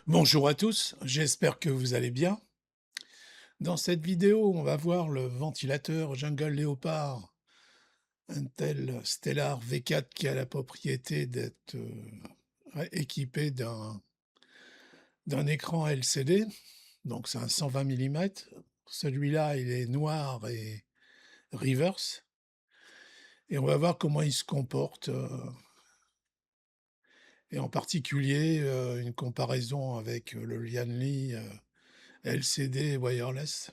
Bonjour à tous, j'espère que vous allez bien. Dans cette vidéo, on va voir le ventilateur Jungle Leopard, un tel Stellar V4 qui a la propriété d'être équipé d'un écran LCD, donc c'est un 120 mm. Celui-là, il est noir et reverse, et on va voir comment il se comporte, et en particulier une comparaison avec le Lianli LCD wireless.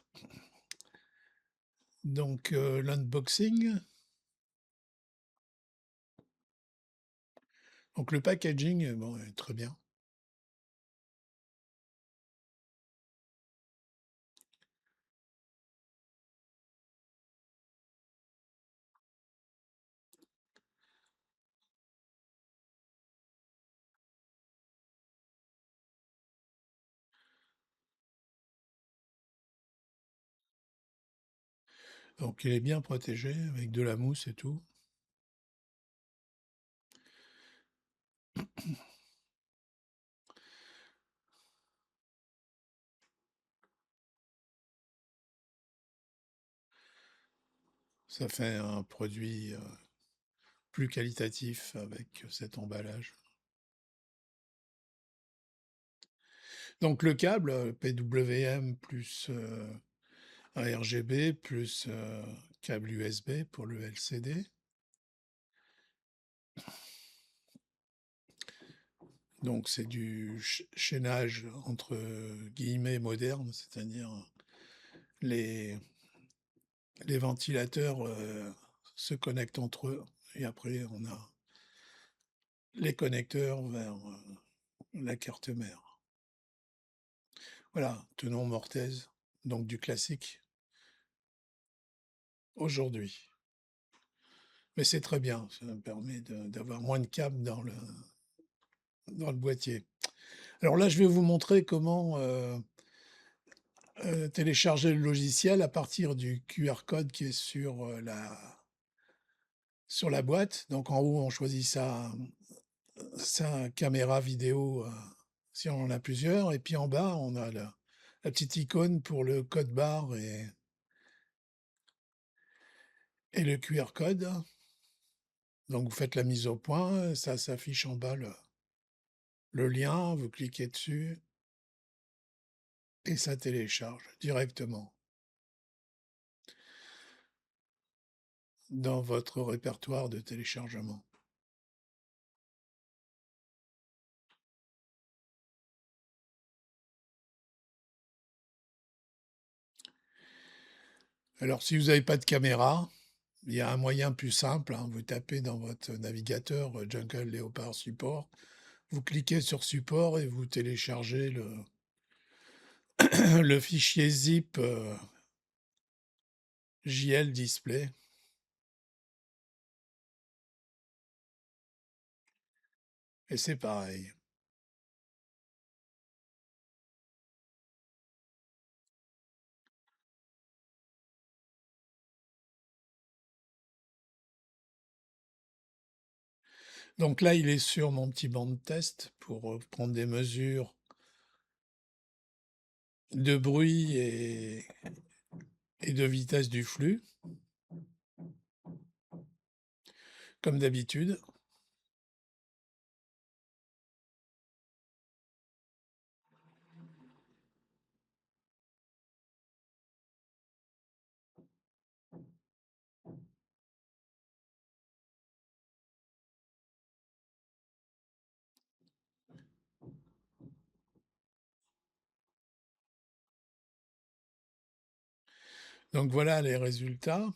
Donc l'unboxing. Donc le packaging, bon, est très bien. Donc il est bien protégé avec de la mousse et tout. Ça fait un produit plus qualitatif avec cet emballage. Donc le câble PWM plus un RGB plus câble USB pour le LCD. Donc c'est du chaînage entre guillemets moderne, c'est-à-dire les, les ventilateurs se connectent entre eux et après on a les connecteurs vers la carte mère. Voilà, tenons Mortaise, donc du classique aujourd'hui. Mais c'est très bien, ça me permet d'avoir moins de câbles dans le boîtier. Alors là, je vais vous montrer comment télécharger le logiciel à partir du QR code qui est sur la boîte. Donc en haut, on choisit sa caméra vidéo si on en a plusieurs. Et puis en bas, on a la petite icône pour le code barre et le QR code. Donc vous faites la mise au point, ça s'affiche en bas le lien, vous cliquez dessus et ça télécharge directement dans votre répertoire de téléchargement. Alors si vous n'avez pas de caméra, il y a un moyen plus simple, hein, vous tapez dans votre navigateur Jungle Leopard Support, vous cliquez sur Support et vous téléchargez le fichier zip JL Display. Et c'est pareil. Donc là, il est sur mon petit banc de test pour prendre des mesures de bruit et de vitesse du flux, comme d'habitude. Donc voilà les résultats.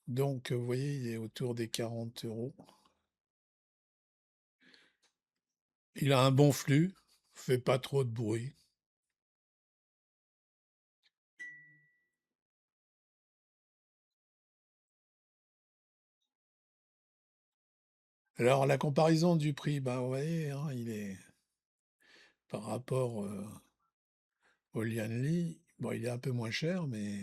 Donc vous voyez, il est autour des 40 €. Il a un bon flux, fait pas trop de bruit. Alors la comparaison du prix, bah, vous voyez, hein, il est par rapport, au Lianli, bon, il est un peu moins cher, mais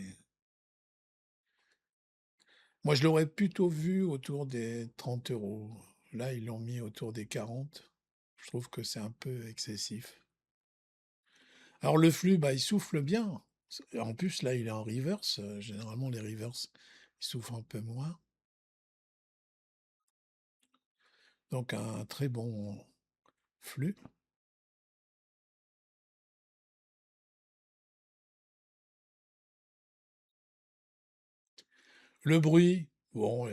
moi je l'aurais plutôt vu autour des 30 €. Là, ils l'ont mis autour des 40. Je trouve que c'est un peu excessif. Alors le flux, bah, il souffle bien. En plus, là, il est en reverse. Généralement, les reverse, ils souffrent un peu moins. Donc un très bon flux. Le bruit, bon,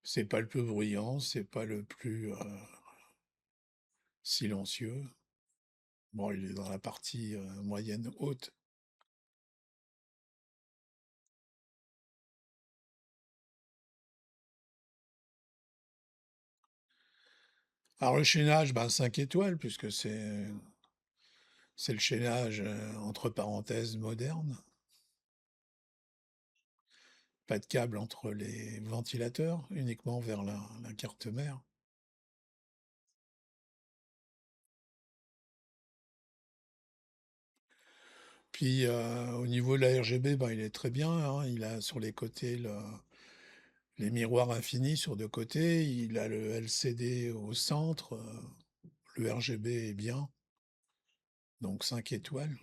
c'est pas le plus bruyant, c'est pas le plus silencieux. Bon, il est dans la partie moyenne haute. Alors le chaînage, ben 5 étoiles, puisque c'est le chaînage entre parenthèses moderne. Pas de câble entre les ventilateurs, uniquement vers la carte mère. Puis au niveau de la RGB, ben, il est très bien, hein. Il a sur les côtés les miroirs infinis sur 2 côtés, il a le LCD au centre, le RGB est bien, donc 5 étoiles.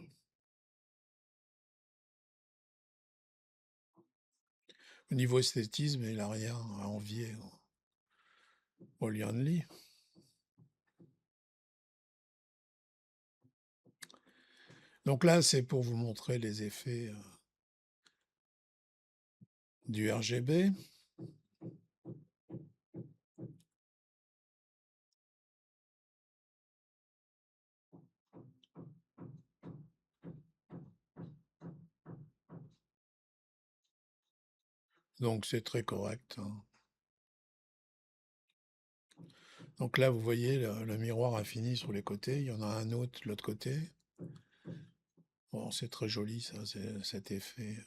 Au niveau esthétisme, il a rien à envier au Lianli. Donc là, c'est pour vous montrer les effets du RGB. Donc c'est très correct, hein. Donc là, vous voyez le miroir infini sur les côtés, il y en a un autre de l'autre côté. Bon, c'est très joli ça, cet effet.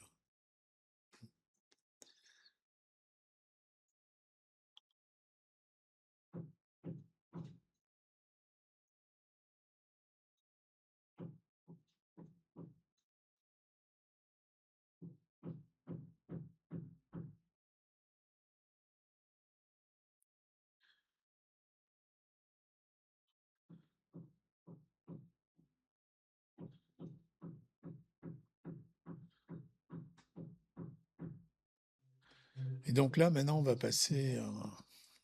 Et donc là, maintenant, on va passer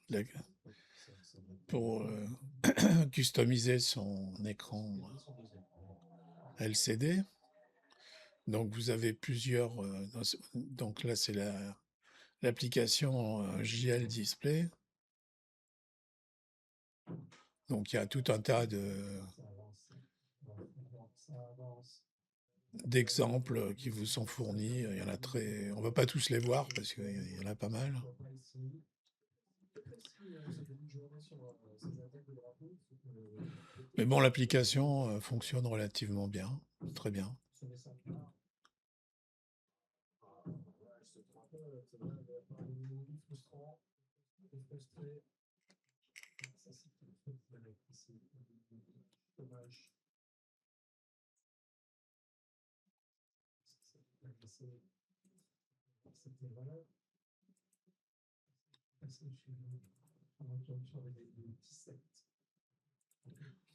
la- pour customiser son écran LCD. Donc vous avez plusieurs. Donc là, c'est l'application JL Display. Donc il y a tout un tas d'exemples qui vous sont fournis. Il y en a très. On va pas tous les voir parce qu'il y en a pas mal. Mais bon, l'application fonctionne relativement bien, très bien.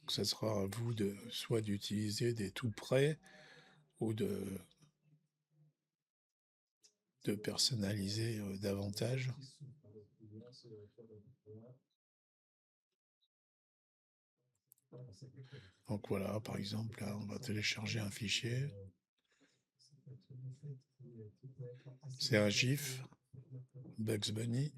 Ça sera à vous de soit d'utiliser des tout prêts ou de personnaliser davantage. Donc voilà, par exemple, là, on va télécharger un fichier. C'est un GIF, Bugs Bunny.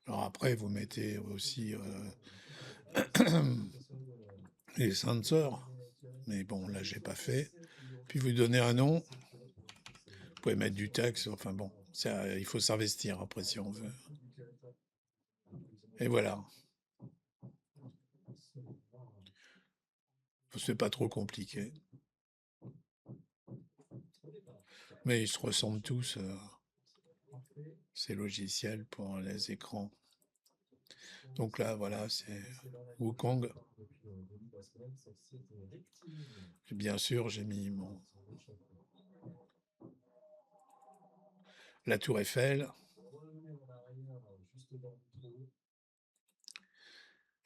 Alors après, vous mettez aussi les sensors, mais bon, là, j'ai pas fait. Puis vous donnez un nom. Vous pouvez mettre du texte, enfin bon, ça, il faut s'investir après si on veut. Et voilà. C'est pas trop compliqué. Mais ils se ressemblent tous, ces logiciels pour les écrans. Donc là, voilà, c'est Wukong. Et bien sûr, j'ai mis la tour Eiffel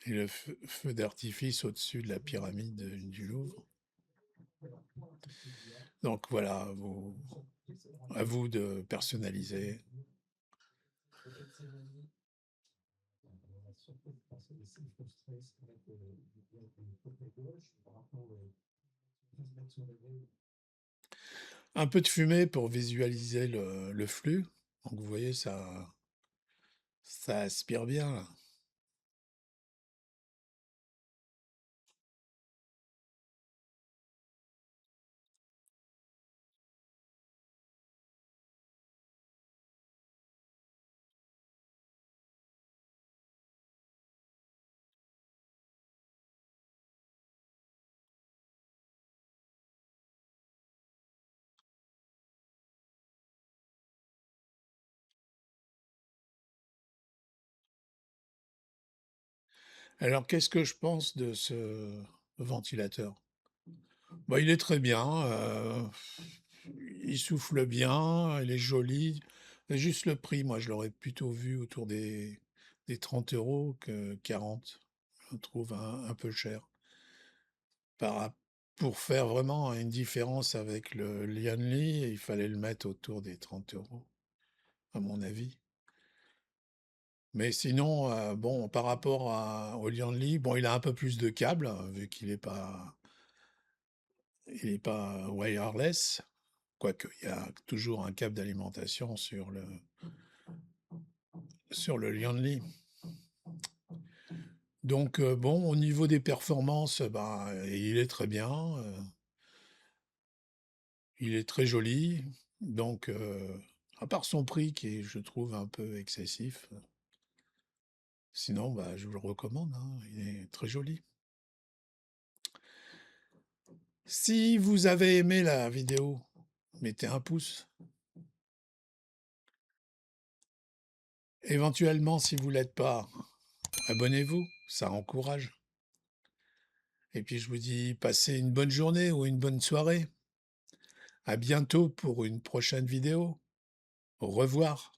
et le feu d'artifice au-dessus de la pyramide du Louvre. Donc voilà, à vous de personnaliser. Un peu de fumée pour visualiser le flux. Donc vous voyez, ça aspire bien là. Alors qu'est-ce que je pense de ce ventilateur? Bah, il est très bien, il souffle bien, il est joli. C'est juste le prix, moi je l'aurais plutôt vu autour des 30 € que 40. Je le trouve un peu cher. Par rap Pour faire vraiment une différence avec le Lianli, il fallait le mettre autour des 30 € à mon avis. Mais sinon, bon, par rapport au Lianli, bon, il a un peu plus de câbles, vu qu'il est pas wireless, quoique il y a toujours un câble d'alimentation sur le Lianli. Donc bon, au niveau des performances, ben, il est très bien, il est très joli, donc à part son prix qui est, je trouve, un peu excessif, sinon, bah, je vous le recommande, hein, il est très joli. Si vous avez aimé la vidéo, mettez un pouce. Éventuellement, si vous ne l'êtes pas, abonnez-vous, ça encourage. Et puis je vous dis, passez une bonne journée ou une bonne soirée. À bientôt pour une prochaine vidéo. Au revoir.